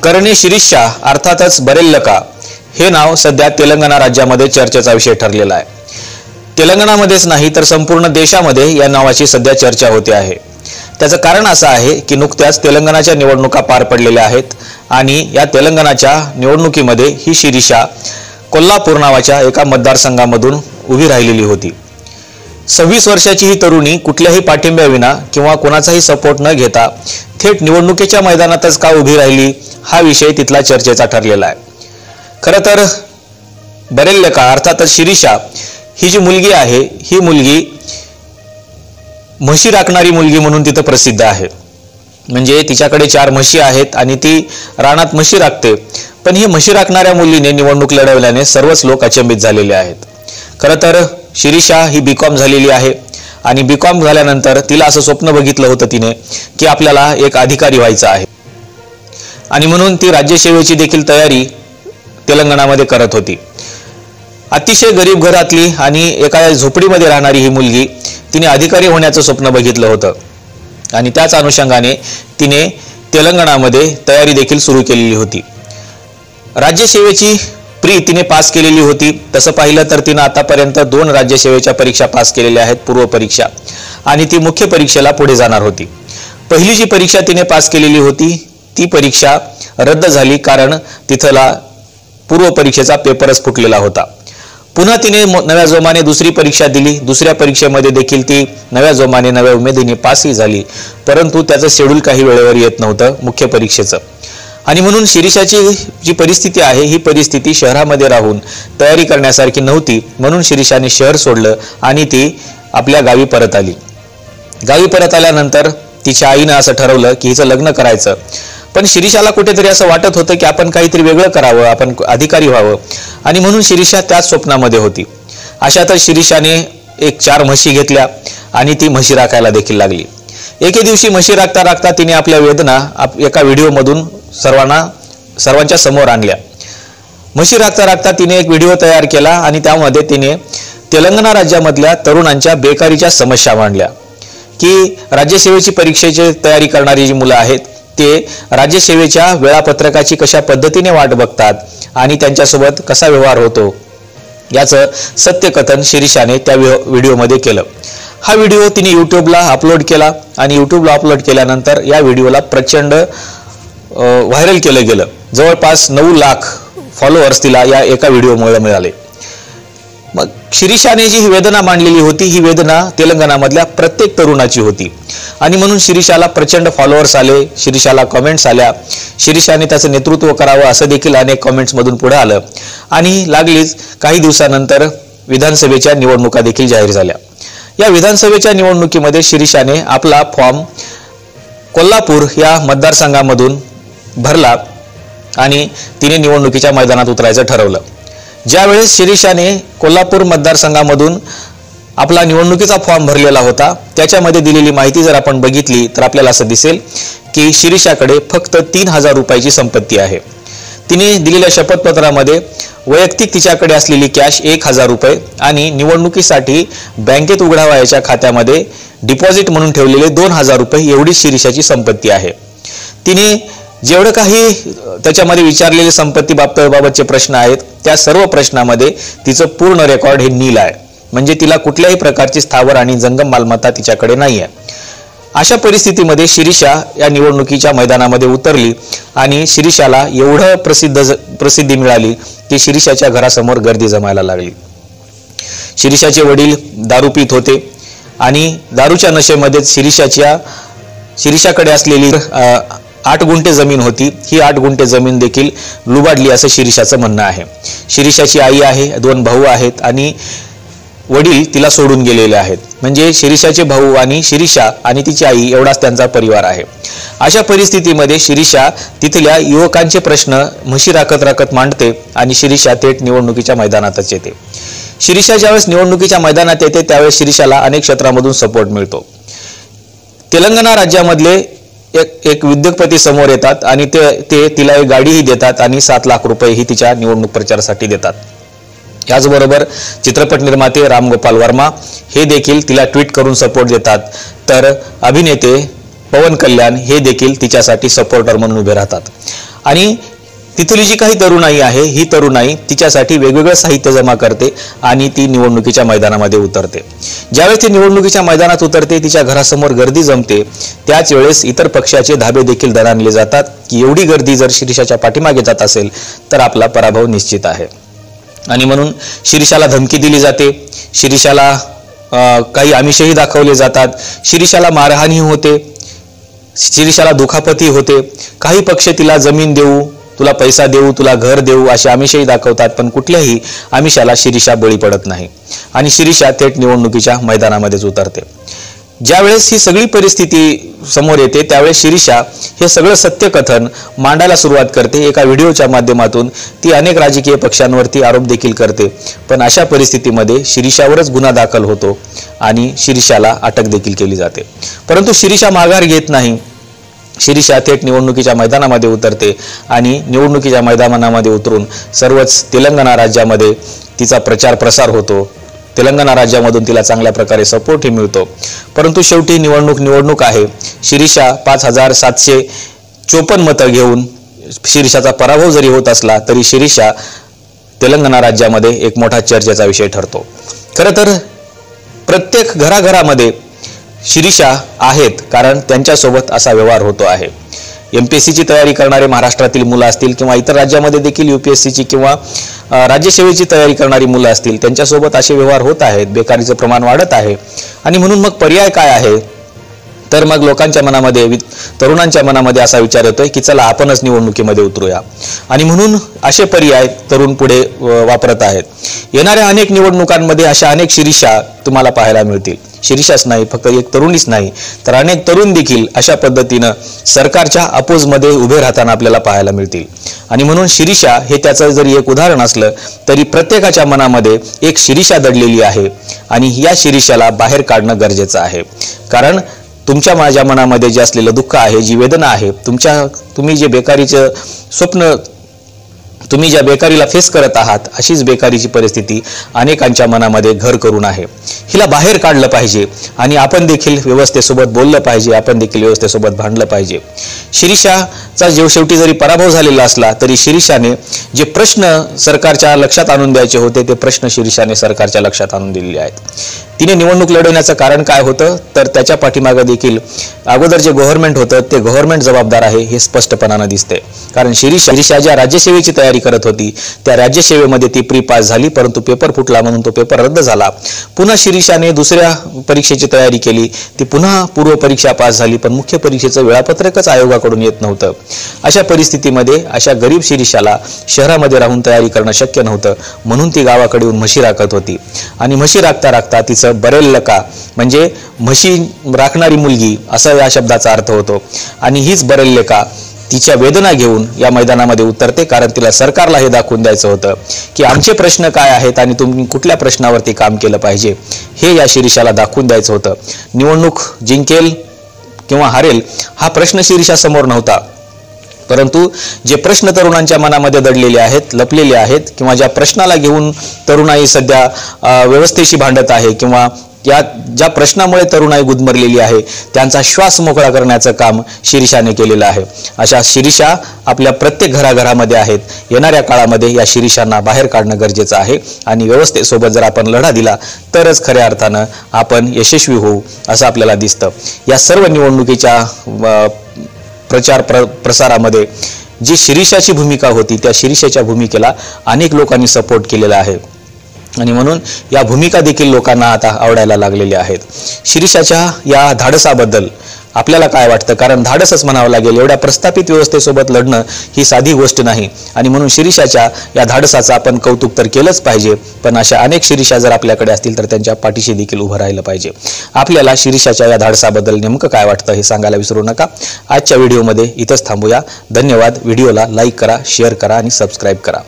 करणे शिरीषा अर्थातच बरेल्लका हे नाव सध्या तेलंगणा राज्यामध्ये चर्चेचा विषय ठरलेला आहे। तेलंगणामध्येच नाही तर संपूर्ण देशामध्ये या नावाची सध्या चर्चा होते आहे। त्याचं कारण असं आहे की नुकत्याच तेलंगणाच्या निवडणुका पार पडलेल्या आहेत आणि या तेलंगणाच्या निवडणुकीमध्ये ही शिरीषा कोल्हापूर नावाच्या एका मतदारसंघामधून उभी राहिलेली होती। 26 वर्षाची ही तरुणी कुठल्याही पाठिंब्याविना किंवा कोणाचाही सपोर्ट न घेता थेट निवडणुकीच्या मैदानातच का उभी राहिली हा विषय तिथला चर्चेचा ठरलेला आहे। खरं तर बरेल्लका अर्थातच शिरीषा ही जी मुलगी आहे ही मुलगी म्हशी राखणारी मुलगी म्हणून तिथं प्रसिद्ध आहे। म्हणजे तिच्याकडे 4 म्हशी आहेत आणि ती रानात म्हशी राखते। पण ही म्हशी राखणाऱ्या मुलीने निवडणूक लढवल्याने सर्वच लोक अचंबित झालेले आहेत। खरं तर शिरीषा ही बीकॉम झालेली आहे आणि बीकॉम झाल्यानंतर तिला असं स्वप्न बघितलं होतं तिने की आपल्याला एक अधिकारी व्हायचं आहे आणि म्हणून ती राज्यसेवेची देखील तयारी तेलंगणामध्ये करत होती। अतिशय गरीब घरातली आणि एका झोपडीमध्ये राहणारी ही मुलगी तिने अधिकारी होण्याचं स्वप्न बघितलं होतं आणि त्याच अनुषंगाने तिने तेलंगणामध्ये तयारी देखील सुरू केलेली होती। राज्यसेवेची प्री तिने पास केलेली होती। तसं पाहिलं तर तिने आतापर्यंत 2 राज्यसेवेच्या परीक्षा पास केलेल्या आहेत, पूर्व परीक्षा, आणि ती मुख्य परीक्षेला पुढे जाणार होती। पहिली जी परीक्षा तिने पास केलेली होती ती परीक्षा रद्द झाली कारण तिथला पूर्व परीक्षेचा पेपरच फुटलेला होता। पुन्हा तिने नव्या जोमाने दुसरी परीक्षा दिली। दुसऱ्या परीक्षेमध्ये देखील ती नव्या जोमाने नव्या उमेदीने पासही झाली, परंतु त्याचं शेड्यूल काही वेळेवर येत नव्हतं मुख्य परीक्षेचं। आणि म्हणून शिरीषाची जी परिस्थिती आहे ही परिस्थिती शहरामध्ये राहून तयारी करण्यासारखी नव्हती। म्हणून शिरीषाने शहर सोडलं आणि ती आपल्या गावी परत आली। गावी परत आल्यानंतर तिच्या आईनं असं ठरवलं की हिचं लग्न करायचं। पण शिरीषाला कुठेतरी असं वाटत होतं की आपण काहीतरी वेगळं करावं, आपण अधिकारी व्हावं, आणि म्हणून शिरीषा त्याच स्वप्नामध्ये होती। अशातच शिरीषाने 4 म्हशी घेतल्या आणि ती म्हशी राखायला देखील लागली। एके दिवशी म्हशी राखता राखता तिने आपल्या वेदना एका व्हिडिओमधून सर्वांच्या समोर आणल्या। म्हशी राखता राखता तिने एक व्हिडिओ तयार केला आणि त्यामध्ये तिने तेलंगणा राज्यामधल्या तरुणांच्या बेकारीच्या समस्या मांडल्या की राज्यसेवेची परीक्षेची तयारी करणारी जी मुलं आहेत ते राज्यसेवेच्या वेळापत्रकाची कशा पद्धतीने वाट बघतात आणि त्यांच्यासोबत कसा व्यवहार होतो याचं सत्यकथन शिरीषाने त्या व्हिडिओमध्ये केलं। हा व्हिडिओ तिने यूट्यूबला अपलोड केला आणि यूट्यूबला अपलोड केल्यानंतर या व्हिडिओला प्रचंड व्हायरल केलं गेलं। जवळपास 9 लाख फॉलोअर्स तिला या एका व्हिडिओमुळे मिळाले। मग शिरीषाने जी वेदना मांडलेली होती ही वेदना तेलंगणामधल्या प्रत्येक तरुणाची होती आणि म्हणून शिरीषाला प्रचंड फॉलोअर्स आले, शिरीषाला कमेंट्स आल्या, शिरीषाने त्याचं नेतृत्व करावं असं देखील अनेक कमेंट्स मधून पुढे आलं आणि लागलीच काही दिवसानंतर विधानसभेच्या निवडणुका देखील जाहीर झाल्या। या विधानसभेच्या निवडणुकीमध्ये शिरीषाने आपला फॉर्म कोल्हापूर या मतदारसंघामधून भरला आणि तिने निवडणुकीच्या मैदानात उतरायचं ठरवलं। ज्यावेळेस शिरीषाने कोल्हापूर मतदारसंघामधून आपला निवडणुकीचा फॉर्म भरलेला होता त्याच्यामध्ये दिलेली माहिती जर आपण बघितली तर आपल्याला असं दिसेल की शिरीषाकडे फक्त 3000 रुपयाची संपत्ती आहे। तिने दिलेल्या शपथपत्रामध्ये वैयक्तिक तिच्याकडे असलेली कॅश 1000 रुपये आणि निवडणुकीसाठी बँकेत उघडावयाच्या खात्यामध्ये डिपॉझिट म्हणून ठेवलेले 2000 रुपये एवढी शिरीषाची संपत्ती आहे। तिने जेवढं काही त्याच्यामध्ये विचारलेले संपत्ती बाबतचे प्रश्न आहेत त्या सर्व प्रश्नामध्ये तिचं पूर्ण रेकॉर्ड हे नील आहे। म्हणजे तिला कुठल्याही प्रकारची स्थावर आणि जंगम मालमत्ता तिच्याकडे नाही आहे। अशा परिस्थितीमध्ये शिरीषा या निवडणुकीच्या मैदानामध्ये उतरली आणि शिरीषाला एवढं प्रसिद्धी मिळाली की शिरीषाच्या घरासमोर गर्दी जमायला लागली। शिरीषाचे वडील दारू पीत होते आणि दारूच्या नशेमध्ये शिरीषाकडे असलेली 8 गुंठे जमीन होती, ही 8 गुंठे जमीन देखील लुबाडली असं शिरीषाचं म्हणणं आहे। शिरीषाची आई आहे, 2 भाऊ आहेत आणि वडील तिला सोडून गेलेले आहेत। म्हणजे शिरीषाचे भाऊ आणि शिरीषा आणि तिची आई एवढाच त्यांचा परिवार आहे। अशा परिस्थितीमध्ये शिरीषा तिथल्या युवकांचे प्रश्न म्हशी राखत राखत मांडते आणि शिरीषा थेट निवडणुकीच्या मैदानातच येते। शिरीषा ज्यावेळेस निवडणुकीच्या मैदानात येते त्यावेळेस शिरीषाला अनेक क्षेत्रामधून सपोर्ट मिळतो। तेलंगणा राज्यामधले एक उद्योगपती समोर येतात आणि ते तिला एक गाडीही देतात आणि 7 लाख रुपयेही तिच्या निवडणूक प्रचारासाठी देतात। याचबरोबर चित्रपट निर्माते राम गोपाल वर्मा हे देखील तिला ट्विट करून सपोर्ट देतात, तर अभिनेते पवन कल्याण हे देखील तिच्यासाठी सपोर्टर म्हणून उभे राहतात। आणि तिथली जी काही तरुणाई आहे ही तरुणाई तिच्यासाठी वेगवेगळं साहित्य जमा करते आणि ती निवडणुकीच्या मैदानामध्ये उतरते. ज्यावेळेस ती निवडणुकीच्या मैदानात उतरते तिच्या घरासमोर गर्दी जमते, त्याच वेळेस इतर पक्षाचे धाबे देखील दणाणले जातात की एवढी गर्दी जर शिरीषाच्या पाठीमागे जात असेल तर आपला पराभव निश्चित आहे. आणि म्हणून शिरीषाला धमकी दिली जाते, शिरीषाला काही आमिषही दाखवले जातात, शिरीषाला मारहाणी होते, शिरीषाला दुखापती होते. काही पक्ष तिला जमीन देऊ, तुला पैसा देऊ, तुला घर देऊ असे आमिषही दाखवतात, पण कुठल्याही आमिषाला शिरीषा बळी पडत नाही आणि शिरीषा थेट निवडणुकीच्या मैदानामध्येच उतरते. ज्यावेळेस ही सगळी परिस्थिती समोर येते त्यावेळेस शिरीषा हे सगळं सत्यकथन मांडायला सुरुवात करते. एका व्हिडिओच्या माध्यमातून ती अनेक राजकीय पक्षांवरती आरोप देखील करते, पण अशा परिस्थितीमध्ये शिरीषावरच गुन्हा दाखल होतो आणि शिरीषाला अटक देखील केली जाते. परंतु शिरीषा माघार घेत नाही. शिरीषा थेट निवडणुकीच्या मैदानामध्ये उतरते आणि निवडणुकीच्या मैदानामध्ये उतरून सर्वच तेलंगणा राज्यामध्ये तिचा प्रचार प्रसार होतो. तेलंगणा राज्यामधून तिला चांगल्या प्रकारे सपोर्टही मिळतो. परंतु शेवटी निवडणूक आहे. शिरीषा 5754 मतं घेऊन शिरीषाचा पराभव जरी होत असला तरी शिरीषा तेलंगणा राज्यामध्ये एक मोठा चर्चेचा विषय ठरतो. खरं तर प्रत्येक घराघरामध्ये शिरीषा आहेत, कारण त्यांच्यासोबत असा व्यवहार होतो आहे. MPSCची तयारी करणारे महाराष्ट्रातील मुलं असतील किंवा इतर राज्यामध्ये देखील UPSCची किंवा राज्यसेवेची तयारी करणारी मुलं असतील, त्यांच्यासोबत असे व्यवहार होत आहेत. बेकारीचं प्रमाण वाढत आहे आणि म्हणून मग पर्याय काय आहे, तर मग लोकांच्या मनामध्ये, तरुणांच्या मनामध्ये असा विचार येतोय की चला आपणच निवडणुकीमध्ये उतरूया. आणि म्हणून असे पर्याय तरुण पुढे वापरत आहेत. येणाऱ्या अनेक निवडणुकांमध्ये अशा अनेक शिरीषा तुम्हाला पाहायला मिळतील. शिरीषाच नाही, फक्त एक तरुणीच नाही तर अनेक तरुण देखील अशा पद्धतीनं सरकारच्या अपोजमध्ये उभे राहताना आपल्याला पाहायला मिळतील. आणि म्हणून शिरीषा हे त्याचं जरी एक उदाहरण असलं तरी प्रत्येकाच्या मनामध्ये एक शिरीषा दडलेली आहे आणि या शिरीषाला बाहेर काढणं गरजेचं आहे. कारण तुमच्या माझ्या मनामध्ये जे असलेलं दुःख आहे, जी वेदना आहे, तुम्ही जे बेकारीचं स्वप्न, तुम्ही ज्या बेकारीला फेस करत आहात अशीच बेकारीची परिस्थिती अनेकांच्या मनामध्ये घर करून आहे. हिला बाहेर काढलं पाहिजे आणि आपण देखील व्यवस्थेसोबत बोललं पाहिजे, आपण देखील व्यवस्थेसोबत भांडलं पाहिजे. शिरीषाचा शेवटी जरी पराभव झालेला असला तरी शिरीषाने जे प्रश्न सरकारच्या लक्षात आणून द्यायचे होते ते प्रश्न शिरीषाने सरकारच्या लक्षात आणून दिलेले आहेत. तिने निवडणूक लढवण्याचं कारण काय होतं, तर त्याच्या पाठीमागे देखील अगोदर जे गव्हर्नमेंट होतं ते गव्हर्नमेंट जबाबदार आहे हे स्पष्टपणानं दिसते. कारण शिरीषा ज्या राज्यसेवेची तयारी करत होती त्या राज्यसेवेमध्ये ती प्री पास झाली, परंतु पेपर फुटला म्हणून तो पेपर रद्द झाला. पुन्हा शिरीषाने दुसऱ्या परीक्षेची तयारी केली, ती पुन्हा पूर्व परीक्षा पास झाली, पण मुख्य परीक्षेचं वेळापत्रकच आयोगाकडून येत नव्हतं. अशा परिस्थितीमध्ये अशा गरीब शिरीषाला शहरामध्ये राहून तयारी करणं शक्य नव्हतं, म्हणून ती गावाकडे येऊन म्हशी राखत होती. आणि म्हशी राखता राखता तिचं बरेल्लका म्हणजे म्हशी राखणारी मुलगी असा या शब्दाचा अर्थ होतो. आणि हीच बरेल्लका तिच्या वेदना घेऊन या मैदानामध्ये उतरते, कारण तिला सरकारला हे दाखवून द्यायचं होतं की आमचे प्रश्न काय आहेत आणि तुम्ही कुठल्या प्रश्नावरती काम केलं पाहिजे हे या शिरीषाला दाखवून द्यायचं होतं. निवडणूक जिंकेल किंवा हारेल हा प्रश्न शिरीषा समोर नव्हता, परंतु जे प्रश्न तरुणांच्या मनामध्ये दडलेले आहेत, लपलेले आहेत, किंवा ज्या प्रश्नाला घेऊन तरुणाई सध्या व्यवस्थेशी भांडत आहे किंवा ज्या प्रश्नामुळे तरुणाई गुदमरलेली आहे त्यांचा श्वास मोकळा करण्याचं काम शिरीषाने केलेलं आहे. अशा शिरीषा आपल्या प्रत्येक घराघरामध्ये आहेत. येणाऱ्या काळामध्ये या शिरीषांना बाहेर काढणं गरजेचं आहे आणि व्यवस्थेसोबत जर आपण लढा दिला तरच खऱ्या अर्थानं आपण यशस्वी होऊ असं आपल्याला दिसतं. या सर्व निवडणुकीच्या प्रचार प्रसारामध्ये जी शिरीषाची भूमिका होती त्या शिरीषाच्या भूमिकेला अनेक लोकांनी सपोर्ट केलेला आहे आणि म्हणून या भूमिका देखील लोकांना आता आवडायला लागलेल्या आहेत. शिरीषाच्या या धाडसाबद्दल आपल्याला काय वाटतं, कारण धाडसच म्हणावं लागेल, एवढ्या प्रस्थापित व्यवस्थेसोबत लढणं ही साधी गोष्ट नाही आणि म्हणून शिरीषाच्या या धाडसाचं आपण कौतुक तर केलंच पाहिजे, पण अशा अनेक शिरीषा जर आपल्याकडे असतील तर त्यांच्या पाठीशी देखील उभं राहिलं पाहिजे. आपल्याला शिरीषाच्या या धाडसाबद्दल नेमकं काय वाटतं हे सांगायला विसरू नका. आजच्या व्हिडिओमध्ये इथंच थांबूया. धन्यवाद. व्हिडिओला लाईक करा, शेअर करा आणि सबस्क्राईब करा.